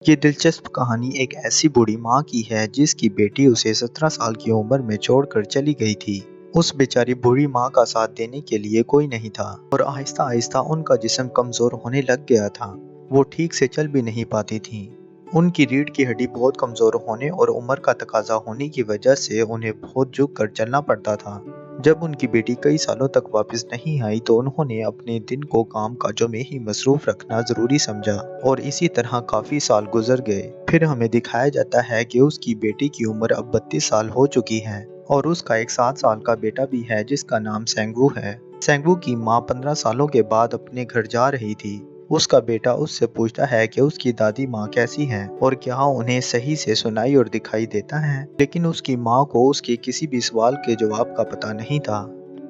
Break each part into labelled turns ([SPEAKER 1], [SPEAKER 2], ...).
[SPEAKER 1] ये दिलचस्प कहानी एक ऐसी बूढ़ी माँ की है जिसकी बेटी उसे 17 साल की उम्र में छोड़कर चली गई थी। उस बेचारी बूढ़ी माँ का साथ देने के लिए कोई नहीं था और आहिस्ता आहिस्ता उनका जिस्म कमजोर होने लग गया था। वो ठीक से चल भी नहीं पाती थी। उनकी रीढ़ की हड्डी बहुत कमजोर होने और उम्र का तकाजा होने की वजह से उन्हें बहुत झुक कर चलना पड़ता था। जब उनकी बेटी कई सालों तक वापस नहीं आई तो उन्होंने अपने दिन को काम काजों में ही मसरूफ रखना जरूरी समझा और इसी तरह काफी साल गुजर गए। फिर हमें दिखाया जाता है कि उसकी बेटी की उम्र अब 32 साल हो चुकी है और उसका एक 7 साल का बेटा भी है जिसका नाम सेंगवू है। सेंगवू की माँ 15 सालों के बाद अपने घर जा रही थी। उसका बेटा उससे पूछता है कि उसकी दादी माँ कैसी हैं और क्या उन्हें सही से सुनाई और दिखाई देता है, लेकिन उसकी माँ को उसके किसी भी सवाल के जवाब का पता नहीं था,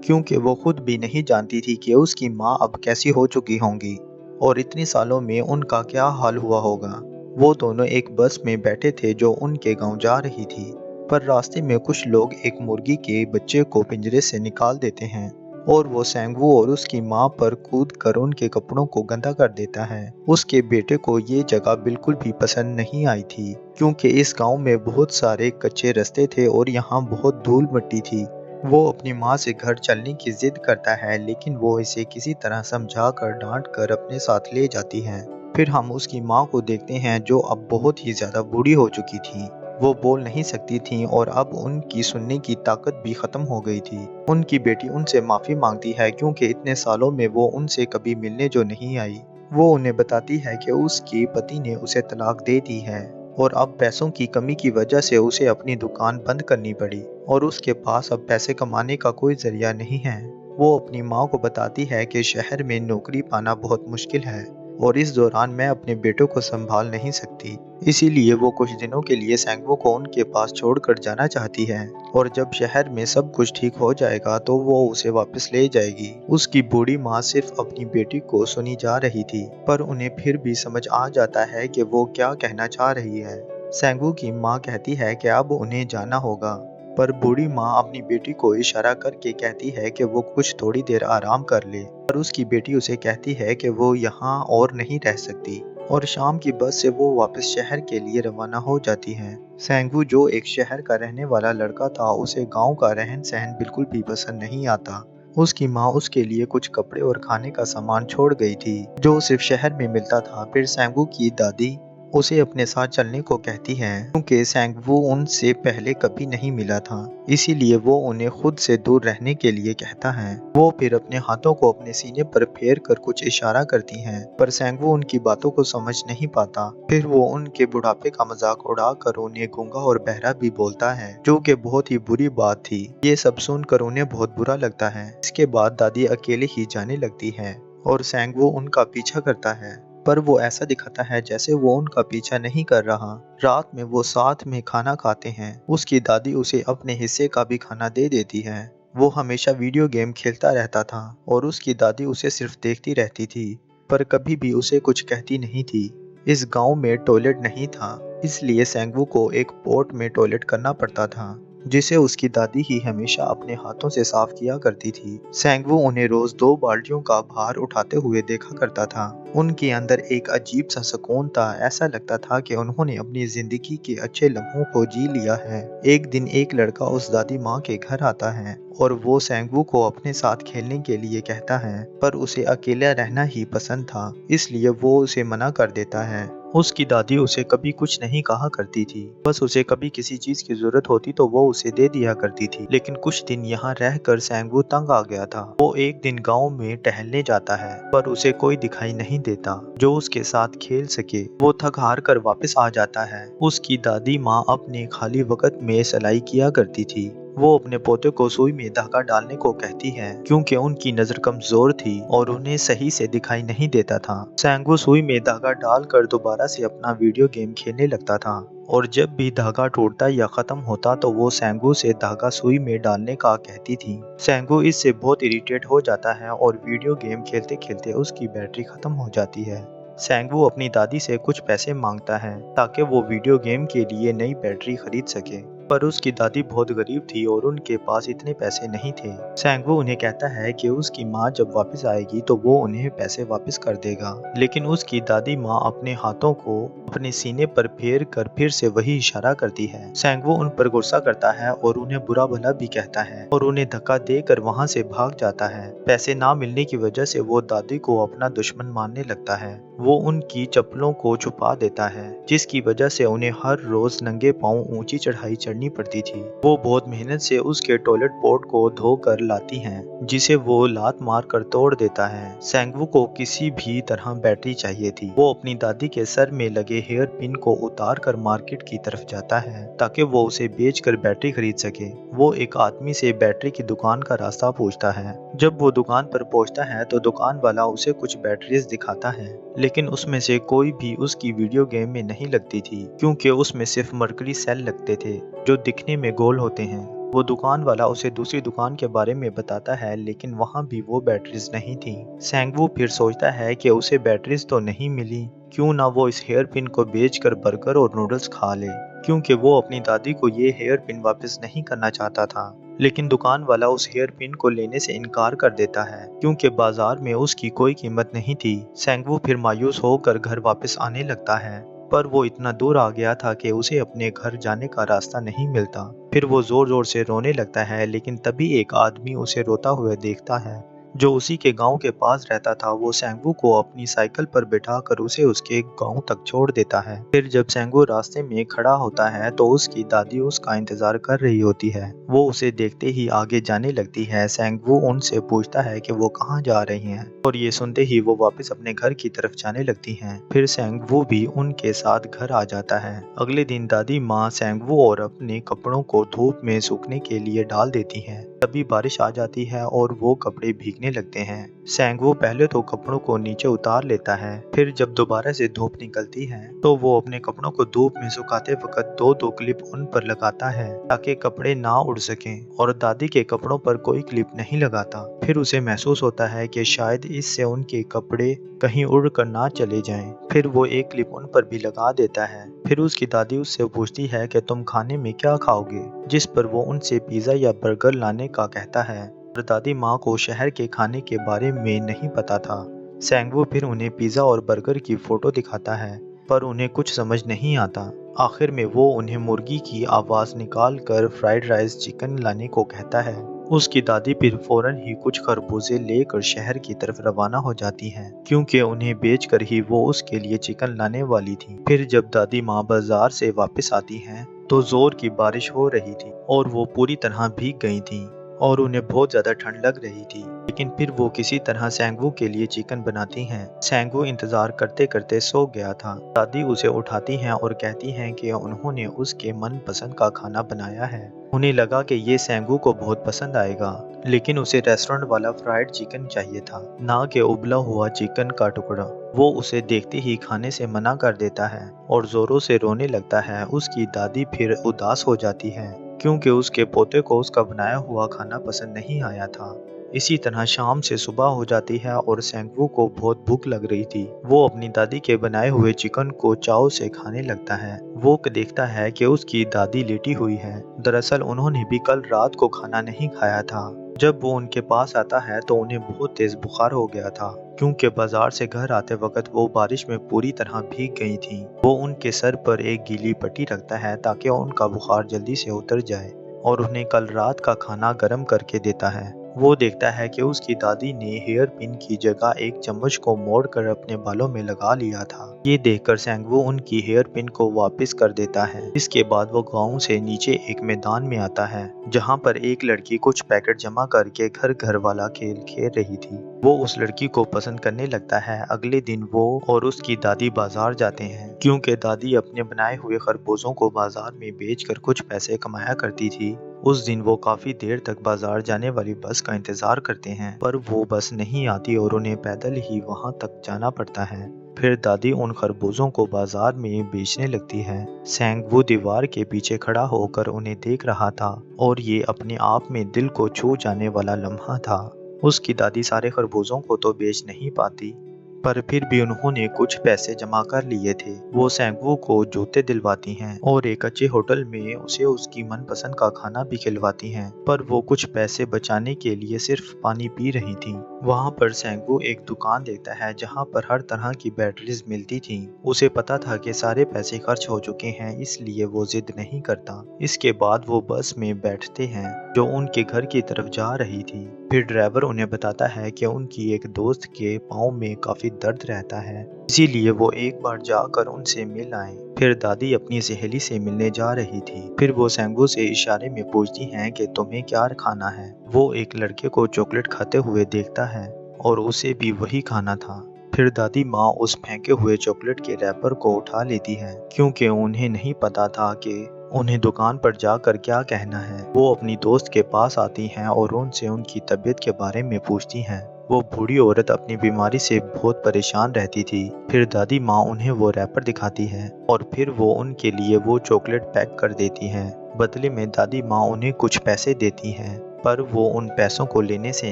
[SPEAKER 1] क्योंकि वो खुद भी नहीं जानती थी कि उसकी माँ अब कैसी हो चुकी होंगी और इतने सालों में उनका क्या हाल हुआ होगा। वो दोनों एक बस में बैठे थे जो उनके गांव जा रही थी, पर रास्ते में कुछ लोग एक मुर्गी के बच्चे को पिंजरे से निकाल देते हैं और वो सेंगवू और उसकी माँ पर कूद कर उनके कपड़ों को गंदा कर देता है। उसके बेटे को ये जगह बिल्कुल भी पसंद नहीं आई थी, क्योंकि इस गांव में बहुत सारे कच्चे रास्ते थे और यहाँ बहुत धूल मिट्टी थी। वो अपनी माँ से घर चलने की जिद करता है, लेकिन वो इसे किसी तरह समझा कर डांट कर अपने साथ ले जाती है। फिर हम उसकी माँ को देखते हैं जो अब बहुत ही ज्यादा बूढ़ी हो चुकी थी। वो बोल नहीं सकती थी और अब उनकी सुनने की ताकत भी खत्म हो गई थी। उनकी बेटी उनसे माफी मांगती है क्योंकि इतने सालों में वो उनसे कभी मिलने जो नहीं आई। वो उन्हें बताती है कि उसके पति ने उसे तलाक दे दी है और अब पैसों की कमी की वजह से उसे अपनी दुकान बंद करनी पड़ी और उसके पास अब पैसे कमाने का कोई जरिया नहीं है। वो अपनी माँ को बताती है कि शहर में नौकरी पाना बहुत मुश्किल है और इस दौरान मैं अपने बेटों को संभाल नहीं सकती। इसीलिए वो कुछ दिनों के लिए सेंगवो को उनके पास छोड़कर जाना चाहती है और जब शहर में सब कुछ ठीक हो जाएगा तो वो उसे वापस ले जाएगी। उसकी बूढ़ी माँ सिर्फ अपनी बेटी को सुनी जा रही थी, पर उन्हें फिर भी समझ आ जाता है कि वो क्या कहना चाह रही है। सेंगवू की माँ कहती है कि अब उन्हें जाना होगा, पर बूढ़ी माँ अपनी बेटी को इशारा करके कहती है कि वो कुछ थोड़ी देर आराम कर ले, पर उसकी बेटी उसे कहती है कि वो यहाँ और नहीं रह सकती और शाम की बस से वो वापस शहर के लिए रवाना हो जाती है। सेंगू जो एक शहर का रहने वाला लड़का था, उसे गांव का रहन सहन बिल्कुल भी पसंद नहीं आता। उसकी माँ उसके लिए कुछ कपड़े और खाने का सामान छोड़ गई थी जो सिर्फ शहर में मिलता था। फिर सेंगू की दादी उसे अपने साथ चलने को कहती है, क्योंकि सेंगवू उनसे पहले कभी नहीं मिला था, इसीलिए वो उन्हें खुद से दूर रहने के लिए कहता है। वो फिर अपने हाथों को अपने सीने पर फेर कर कुछ इशारा करती हैं, पर सेंगवू उनकी बातों को समझ नहीं पाता। फिर वो उनके बुढ़ापे का मजाक उड़ाकर उन्हें गूंगा और बहरा भी बोलता है, जो कि बहुत ही बुरी बात थी। ये सब सुनकर उन्हें बहुत बुरा लगता है। इसके बाद दादी अकेले ही जाने लगती है और सेंगवू उनका पीछा करता है, पर वो ऐसा दिखाता है जैसे वो उनका पीछा नहीं कर रहा। रात में वो साथ में खाना खाते हैं। उसकी दादी उसे अपने हिस्से का भी खाना दे देती है। वो हमेशा वीडियो गेम खेलता रहता था और उसकी दादी उसे सिर्फ देखती रहती थी, पर कभी भी उसे कुछ कहती नहीं थी। इस गांव में टॉयलेट नहीं था, इसलिए सेंगवू को एक पोट में टॉयलेट करना पड़ता था, जिसे उसकी दादी ही हमेशा अपने हाथों से साफ किया करती थी। सेंगवू उन्हें रोज 2 बाल्टियों का भार उठाते हुए देखा करता था। उनके अंदर एक अजीब सा सुकून था। ऐसा लगता था कि उन्होंने अपनी जिंदगी के अच्छे लम्हों को जी लिया है। एक दिन एक लड़का उस दादी माँ के घर आता है और वो सेंगवू को अपने साथ खेलने के लिए कहता है, पर उसे अकेला रहना ही पसंद था, इसलिए वो उसे मना कर देता है। उसकी दादी उसे कभी कुछ नहीं कहा करती थी, बस उसे कभी किसी चीज की जरूरत होती तो वो उसे दे दिया करती थी। लेकिन कुछ दिन यहाँ रहकर सेंगवू तंग आ गया था। वो एक दिन गांव में टहलने जाता है, पर उसे कोई दिखाई नहीं देता जो उसके साथ खेल सके। वो थक हार कर वापस आ जाता है। उसकी दादी माँ अपने खाली वक्त में सिलाई किया करती थी। वो अपने पोते को सुई में धागा डालने को कहती है, क्योंकि उनकी नजर कमजोर थी और उन्हें सही से दिखाई नहीं देता था। सेंगू सुई में धागा डालकर दोबारा से अपना वीडियो गेम खेलने लगता था और जब भी धागा टूटता या खत्म होता तो वो सेंगू से धागा सुई में डालने का कहती थी। सेंगू इससे बहुत इरिटेट हो जाता है और वीडियो गेम खेलते खेलते उसकी बैटरी खत्म हो जाती है। सेंगू अपनी दादी से कुछ पैसे मांगता है ताकि वो वीडियो गेम के लिए नई बैटरी खरीद सके। पर उसकी दादी बहुत गरीब थी और उनके पास इतने पैसे नहीं थे। सेंगवू उन्हें कहता है कि उसकी माँ जब वापस आएगी तो वो उन्हें पैसे वापस कर देगा, लेकिन उसकी दादी माँ अपने हाथों को अपने सीने पर फेर कर फिर से वही इशारा करती है। सेंगवू उन पर गुस्सा करता है और उन्हें बुरा भला भी कहता है और उन्हें धक्का देकर वहाँ से भाग जाता है। पैसे ना मिलने की वजह से वो दादी को अपना दुश्मन मानने लगता है। वो उनकी चप्पलों को छुपा देता है, जिसकी वजह से उन्हें हर रोज नंगे पांव ऊंची चढ़ाई चढ़नी पड़ती थी। वो बहुत मेहनत से उसके टॉयलेट पोट को धोकर लाती हैं, जिसे वो लात मार कर तोड़ देता है। सेंगवू को किसी भी तरह बैटरी चाहिए थी। वो अपनी दादी के सर में लगे हेयर पिन को उतार कर मार्केट की तरफ जाता है ताकि वो उसे बेचकर बैटरी खरीद सके। वो एक आदमी से बैटरी की दुकान का रास्ता पूछता है। जब वो दुकान पर पहुंचता है तो दुकान वाला उसे कुछ बैटरीज दिखाता है, लेकिन उसमें से कोई भी उसकी वीडियो गेम में नहीं लगती थी, क्योंकि उसमें सिर्फ मरकरी सेल लगते थे जो दिखने में गोल होते हैं। वो दुकान वाला उसे दूसरी दुकान के बारे में बताता है, लेकिन वहाँ भी वो बैटरीज नहीं थी। सेंगवू फिर सोचता है कि उसे बैटरीज तो नहीं मिली, क्यों ना वो इस हेयर पिन को बेचकर बर्गर और नूडल्स खा ले, क्योंकि वो अपनी दादी को ये हेयर पिन वापस नहीं करना चाहता था। लेकिन दुकान वाला उस हेयर पिन को लेने से इनकार कर देता है, क्योंकि बाजार में उसकी कोई कीमत नहीं थी। सेंगवू फिर मायूस होकर घर वापस आने लगता है, पर वो इतना दूर आ गया था कि उसे अपने घर जाने का रास्ता नहीं मिलता। फिर वो जोर जोर से रोने लगता है, लेकिन तभी एक आदमी उसे रोता हुआ देखता है जो उसी के गांव के पास रहता था। वो सेंगवू को अपनी साइकिल पर बिठाकर उसे उसके गांव तक छोड़ देता है। फिर जब सेंगवू रास्ते में खड़ा होता है तो उसकी दादी उसका इंतजार कर रही होती है। वो उसे देखते ही आगे जाने लगती है। सेंगवू उनसे पूछता है कि वो कहाँ जा रही हैं, और ये सुनते ही वो वापस अपने घर की तरफ जाने लगती हैं। फिर सेंगवू भी उनके साथ घर आ जाता है। अगले दिन दादी माँ सेंगवू और अपने कपड़ों को धूप में सूखने के लिए डाल देती हैं। तभी बारिश आ जाती है और वो कपड़े भीगने लगते हैं। सेंगवू पहले तो कपड़ों को नीचे उतार लेता है, फिर जब दोबारा से धूप निकलती है तो वो अपने कपड़ों को धूप में सुखाते वक्त दो क्लिप उन पर लगाता है ताकि कपड़े ना उड़ सकें, और दादी के कपड़ों पर कोई क्लिप नहीं लगाता। फिर उसे महसूस होता है कि शायद इससे उनके कपड़े कहीं उड़ कर ना चले जाएं। फिर वो एक क्लिप उन पर भी लगा देता है। फिर उसकी दादी उससे पूछती है कि तुम खाने में क्या खाओगे, जिस पर वो उनसे पिज्जा या बर्गर लाने का कहता है। और दादी माँ को शहर के खाने के बारे में नहीं पता था। सेंगवू फिर उन्हें पिज्जा और बर्गर की फोटो दिखाता है, पर उन्हें कुछ समझ नहीं आता। आखिर में वो उन्हें मुर्गी की आवाज़ निकाल कर फ्राइड राइस चिकन लाने को कहता है। उसकी दादी फिर फौरन ही कुछ खरबूजे लेकर शहर की तरफ रवाना हो जाती हैं, क्योंकि उन्हें बेचकर ही वो उसके लिए चिकन लाने वाली थी। फिर जब दादी माँ बाजार से वापस आती हैं तो जोर की बारिश हो रही थी और वो पूरी तरह भीग गई थी और उन्हें बहुत ज्यादा ठंड लग रही थी। लेकिन फिर वो किसी तरह सेंगवू के लिए चिकन बनाती हैं। सेंगवू इंतजार करते करते सो गया था। दादी उसे उठाती हैं और कहती हैं कि उन्होंने उसके मनपसंद का खाना बनाया है। उन्हें लगा कि ये सेंगवू को बहुत पसंद आएगा, लेकिन उसे रेस्टोरेंट वाला फ्राइड चिकन चाहिए था, ना कि उबला हुआ चिकन का टुकड़ा। वो उसे देखते ही खाने से मना कर देता है और जोरों से रोने लगता है। उसकी दादी फिर उदास हो जाती है, क्योंकि उसके पोते को उसका बनाया हुआ खाना पसंद नहीं आया था। इसी तरह शाम से सुबह हो जाती है और सेंगवू को बहुत भूख लग रही थी। वो अपनी दादी के बनाए हुए चिकन को चाव से खाने लगता है। वो देखता है कि उसकी दादी लेटी हुई है। दरअसल उन्होंने भी कल रात को खाना नहीं खाया था। जब वो उनके पास आता है तो उन्हें बहुत तेज बुखार हो गया था, क्योंकि बाजार से घर आते वक्त वो बारिश में पूरी तरह भीग गई थी। वो उनके सर पर एक गीली पट्टी रखता है ताकि उनका बुखार जल्दी से उतर जाए, और उन्हें कल रात का खाना गर्म करके देता है। वो देखता है कि उसकी दादी ने हेयर पिन की जगह एक चम्मच को मोड़कर अपने बालों में लगा लिया था। ये देखकर सेंगवू उनकी हेयर पिन को वापस कर देता है। इसके बाद वो गांव से नीचे एक मैदान में आता है, जहां पर एक लड़की कुछ पैकेट जमा करके घर घर वाला खेल खेल रही थी। वो उस लड़की को पसंद करने लगता है। अगले दिन वो और उसकी दादी बाजार जाते हैं, क्योंकि दादी अपने बनाए हुए खरबूजों को बाजार में बेचकर कुछ पैसे कमाया करती थी। उस दिन वो काफी देर तक बाजार जाने वाली बस का इंतजार करते हैं, पर वो बस नहीं आती और उन्हें पैदल ही वहां तक जाना पड़ता है। फिर दादी उन खरबूजों को बाजार में बेचने लगती है। सेंगवू दीवार के पीछे खड़ा होकर उन्हें देख रहा था, और ये अपने आप में दिल को छू जाने वाला लम्हा था। उसकी दादी सारे खरबूजों को तो बेच नहीं पाती, पर फिर भी उन्होंने कुछ पैसे जमा कर लिए थे। वो सेंगवू को जूते दिलवाती हैं और एक अच्छे होटल में उसे उसकी मनपसंद का खाना भी खिलवाती हैं, पर वो कुछ पैसे बचाने के लिए सिर्फ पानी पी रही थी। वहाँ पर सेंगवू एक दुकान देखता है जहाँ पर हर तरह की बैटरीज मिलती थी। उसे पता था कि सारे पैसे खर्च हो चुके हैं, इसलिए वो जिद नहीं करता। इसके बाद वो बस में बैठते हैं जो उनके घर की तरफ जा रही थी। फिर ड्राइवर उन्हें बताता है कि उनकी एक दोस्त के पाँव में काफी दर्द रहता है, इसीलिए वो एक बार जाकर उनसे मिल आए। फिर दादी अपनी सहेली से मिलने जा रही थी। फिर वो सेंगू से इशारे में पूछती हैं कि तुम्हें क्या खाना है। वो एक लड़के को चॉकलेट खाते हुए देखता है और उसे भी वही खाना था। फिर दादी माँ उस फेंके हुए चॉकलेट के रैपर को उठा लेती है, क्योंकि उन्हें नहीं पता था कि उन्हें दुकान पर जाकर क्या कहना है। वो अपनी दोस्त के पास आती हैं और उनसे उनकी तबीयत के बारे में पूछती हैं। वो बूढ़ी औरत अपनी बीमारी से बहुत परेशान रहती थी। फिर दादी माँ उन्हें वो रैपर दिखाती है और फिर वो उनके लिए वो चॉकलेट पैक कर देती हैं। बदले में दादी माँ उन्हें कुछ पैसे देती हैं, पर वो उन पैसों को लेने से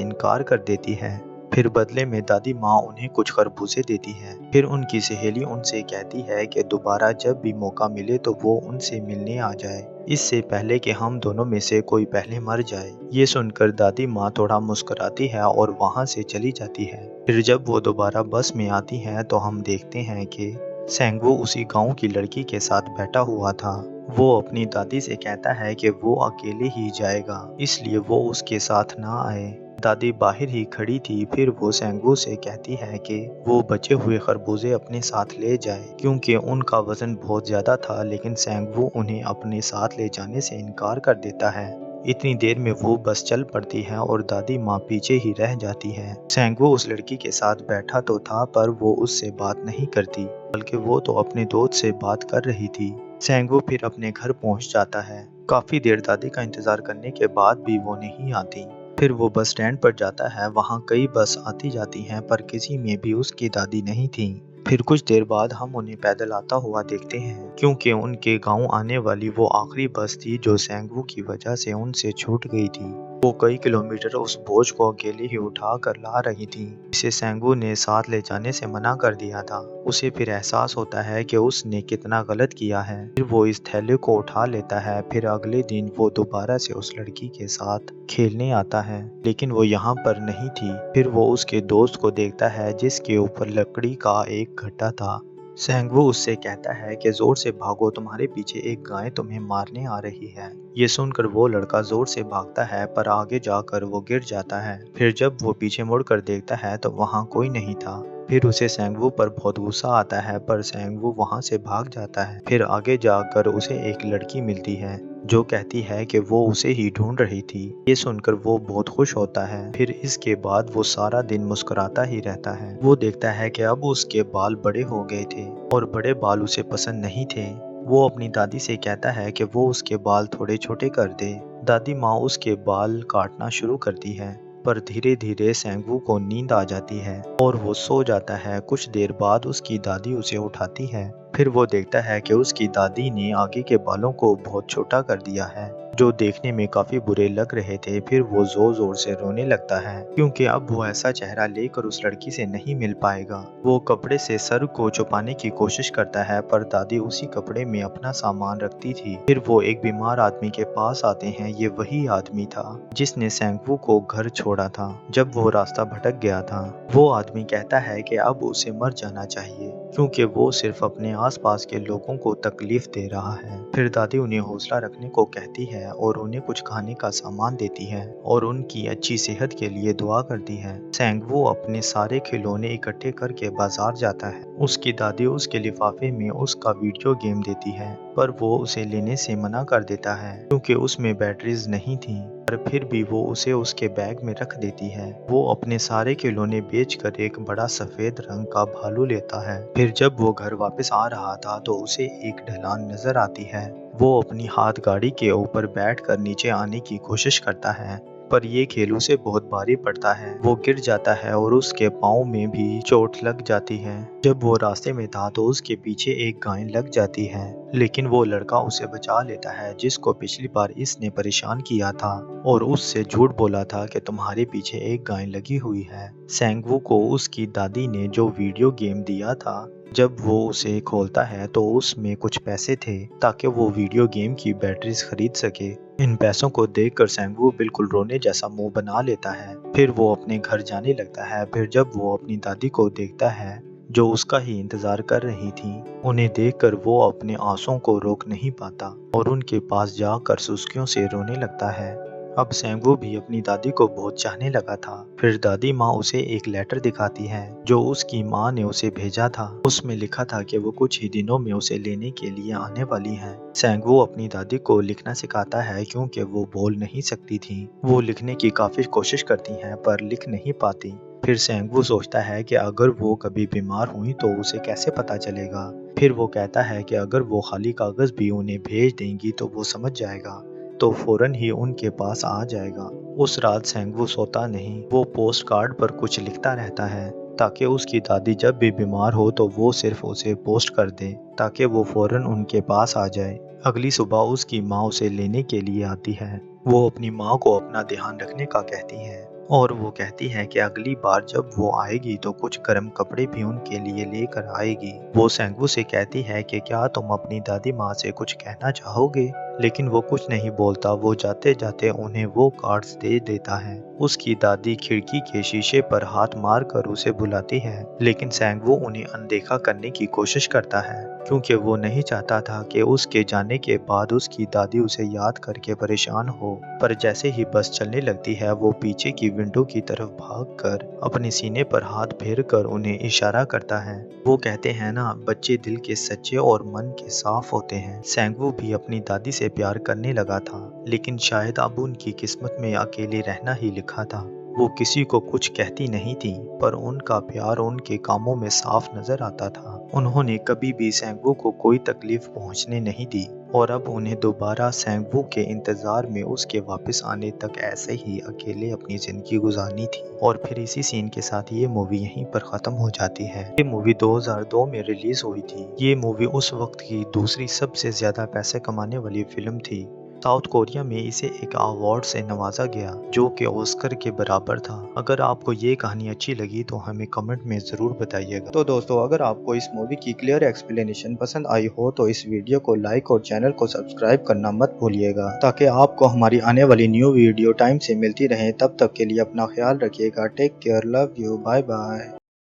[SPEAKER 1] इनकार कर देती है। फिर बदले में दादी माँ उन्हें कुछ खरबूजे देती है। फिर उनकी सहेली उनसे कहती है कि दोबारा जब भी मौका मिले तो वो उनसे मिलने आ जाए, इससे पहले कि हम दोनों में से कोई पहले मर जाए। ये सुनकर दादी माँ थोड़ा मुस्कुराती है और वहाँ से चली जाती है। फिर जब वो दोबारा बस में आती है तो हम देखते हैं कि सेंगवू उसी गांव की लड़की के साथ बैठा हुआ था। वो अपनी दादी से कहता है कि वो अकेले ही जाएगा, इसलिए वो उसके साथ ना आए। दादी बाहर ही खड़ी थी। फिर वो सेंगू से कहती है कि वो बचे हुए खरबूजे अपने साथ ले जाए, क्योंकि उनका वजन बहुत ज्यादा था। लेकिन सेंगू उन्हें अपने साथ ले जाने से इनकार कर देता है। इतनी देर में वो बस चल पड़ती है और दादी माँ पीछे ही रह जाती है। सेंगू उस लड़की के साथ बैठा तो था, पर वो उससे बात नहीं करती, बल्कि वो तो अपने दोस्त से बात कर रही थी। सेंगू फिर अपने घर पहुंच जाता है। काफी देर दादी का इंतजार करने के बाद भी वो नहीं आती। फिर वो बस स्टैंड पर जाता है। वहाँ कई बस आती जाती हैं, पर किसी में भी उसकी दादी नहीं थी। फिर कुछ देर बाद हम उन्हें पैदल आता हुआ देखते हैं, क्योंकि उनके गांव आने वाली वो आखिरी बस थी जो सेंगवू की वजह से उनसे छूट गई थी। वो कई किलोमीटर उस बोझ को अकेले ही उठा कर ला रही थी, जिसे सेंगवू ने साथ ले जाने से मना कर दिया था। उसे फिर एहसास होता है कि उसने कितना गलत किया है। फिर वो इस थैले को उठा लेता है। फिर अगले दिन वो दोबारा से उस लड़की के साथ खेलने आता है, लेकिन वो यहाँ पर नहीं थी। फिर वो उसके दोस्त को देखता है जिसके ऊपर लकड़ी का एक गड्ढा था। सेंगवू उससे कहता है कि जोर से भागो, तुम्हारे पीछे एक गाय तुम्हें मारने आ रही है। ये सुनकर वो लड़का जोर से भागता है, पर आगे जाकर वो गिर जाता है। फिर जब वो पीछे मुड़कर देखता है तो वहाँ कोई नहीं था। फिर उसे सेंगवू पर बहुत गुस्सा आता है, पर सेंगवू वहाँ से भाग जाता है। फिर आगे जाकर उसे एक लड़की मिलती है जो कहती है कि वो उसे ही ढूंढ रही थी। ये सुनकर वो बहुत खुश होता है। फिर इसके बाद वो सारा दिन मुस्कुराता ही रहता है। वो देखता है कि अब उसके बाल बड़े हो गए थे और बड़े बाल उसे पसंद नहीं थे। वो अपनी दादी से कहता है कि वो उसके बाल थोड़े छोटे कर दे। दादी माँ उसके बाल काटना शुरू करती है, पर धीरे धीरे सेंगवू को नींद आ जाती है और वो सो जाता है। कुछ देर बाद उसकी दादी उसे उठाती है। फिर वो देखता है कि उसकी दादी ने आगे के बालों को बहुत छोटा कर दिया है, जो देखने में काफी बुरे लग रहे थे। फिर वो जोर जोर से रोने लगता है, क्योंकि अब वो ऐसा चेहरा लेकर उस लड़की से नहीं मिल पाएगा। वो कपड़े से सर को छुपाने की कोशिश करता है, पर दादी उसी कपड़े में अपना सामान रखती थी। फिर वो एक बीमार आदमी के पास आते हैं। ये वही आदमी था जिसने सेंगवू को घर छोड़ा था जब वो रास्ता भटक गया था। वो आदमी कहता है कि अब उसे मर जाना चाहिए, क्योंकि वो सिर्फ अपने आसपास के लोगों को तकलीफ दे रहा है। फिर दादी उन्हें हौसला रखने को कहती है और उन्हें कुछ खाने का सामान देती है और उनकी अच्छी सेहत के लिए दुआ करती है। सेंगवू अपने सारे खिलौने इकट्ठे करके बाजार जाता है। उसकी दादी उसके लिफाफे में उसका वीडियो गेम देती है, पर वो उसे लेने से मना कर देता है, क्योंकि उसमें बैटरीज नहीं थी। पर फिर भी वो उसे उसके बैग में रख देती है। वो अपने सारे खिलौने बेचकर एक बड़ा सफेद रंग का भालू लेता है। फिर जब वो घर वापस आ रहा था तो उसे एक ढलान नजर आती है। वो अपनी हाथ गाड़ी के ऊपर बैठकर नीचे आने की कोशिश करता है, पर ये खेल उसे बहुत भारी पड़ता है। वो गिर जाता है और उसके पाँव में भी चोट लग जाती है। जब वो रास्ते में था तो उसके पीछे एक गाय लग जाती है, लेकिन वो लड़का उसे बचा लेता है जिसको पिछली बार इसने परेशान किया था और उससे झूठ बोला था कि तुम्हारे पीछे एक गाय लगी हुई है। सेंगवू को उसकी दादी ने जो वीडियो गेम दिया था, जब वो उसे खोलता है तो उसमें कुछ पैसे थे ताकि वो वीडियो गेम की बैटरीज खरीद सके। इन पैसों को देखकर सेंगवू बिल्कुल रोने जैसा मुंह बना लेता है। फिर वो अपने घर जाने लगता है। फिर जब वो अपनी दादी को देखता है जो उसका ही इंतजार कर रही थी, उन्हें देखकर वो अपने आंसुओं को रोक नहीं पाता और उनके पास जाकर सुस्कियों से रोने लगता है। अब सेंगवू भी अपनी दादी को बहुत चाहने लगा था। फिर दादी माँ उसे एक लेटर दिखाती है जो उसकी माँ ने उसे भेजा था। उसमें लिखा था कि वो कुछ ही दिनों में उसे लेने के लिए आने वाली हैं। सेंगवू अपनी दादी को लिखना सिखाता है क्योंकि वो बोल नहीं सकती थी। वो लिखने की काफी कोशिश करती हैं पर लिख नहीं पाती। फिर सेंगवू सोचता है कि अगर वो कभी बीमार हुई तो उसे कैसे पता चलेगा। फिर वो कहता है कि अगर वो खाली कागज भी उन्हें भेज देंगी तो वो समझ जाएगा, तो फौरन ही उनके पास आ जाएगा। उस रात सेंगवू सोता नहीं, वो पोस्ट कार्ड पर कुछ लिखता रहता है ताकि उसकी दादी जब भी बीमार हो तो वो सिर्फ उसे पोस्ट कर दे ताकि वो फौरन उनके पास आ जाए। अगली सुबह उसकी माँ उसे लेने के लिए आती है। वो अपनी माँ को अपना ध्यान रखने का कहती है और वो कहती है कि अगली बार जब वो आएगी तो कुछ गर्म कपड़े भी उनके लिए लेकर आएगी। वो सेंगवू से कहती है कि क्या तुम अपनी दादी माँ से कुछ कहना चाहोगे, लेकिन वो कुछ नहीं बोलता। वो जाते जाते उन्हें वो कार्ड्स दे देता है। उसकी दादी खिड़की के शीशे पर हाथ मार कर उसे बुलाती है, लेकिन सेंगवू उन्हें अनदेखा करने की कोशिश करता है क्योंकि वो नहीं चाहता था कि उसके जाने के बाद उसकी दादी उसे याद करके परेशान हो। पर जैसे ही बस चलने लगती है वो पीछे की विंडो की तरफ भागकर अपने सीने पर हाथ फेर कर उन्हें इशारा करता है। वो कहते हैं ना, बच्चे दिल के सच्चे और मन के साफ होते हैं। सेंगवू भी अपनी दादी से प्यार करने लगा था, लेकिन शायद अब उनकी किस्मत में अकेले रहना ही लिखा था। वो किसी को कुछ कहती नहीं थी, पर उनका प्यार उनके कामों में साफ नजर आता था। उन्होंने कभी भी सेंगवू को कोई तकलीफ पहुंचने नहीं दी और अब उन्हें दोबारा सेंगवू के इंतजार में उसके वापस आने तक ऐसे ही अकेले अपनी जिंदगी गुजारनी थी। और फिर इसी सीन के साथ ये मूवी यहीं पर खत्म हो जाती है। ये मूवी 2002 में रिलीज हुई थी। ये मूवी उस वक्त की दूसरी सबसे ज्यादा पैसे कमाने वाली फिल्म थी। साउथ कोरिया में इसे एक अवार्ड से नवाजा गया जो कि ऑस्कर के बराबर था। अगर आपको ये कहानी अच्छी लगी तो हमें कमेंट में ज़रूर बताइएगा। तो दोस्तों, अगर आपको इस मूवी की क्लियर एक्सप्लेनेशन पसंद आई हो तो इस वीडियो को लाइक और चैनल को सब्सक्राइब करना मत भूलिएगा, ताकि आपको हमारी आने वाली न्यू वीडियो टाइम से मिलती रहे। तब तक के लिए अपना ख्याल रखिएगा। Take care, love you, bye bye.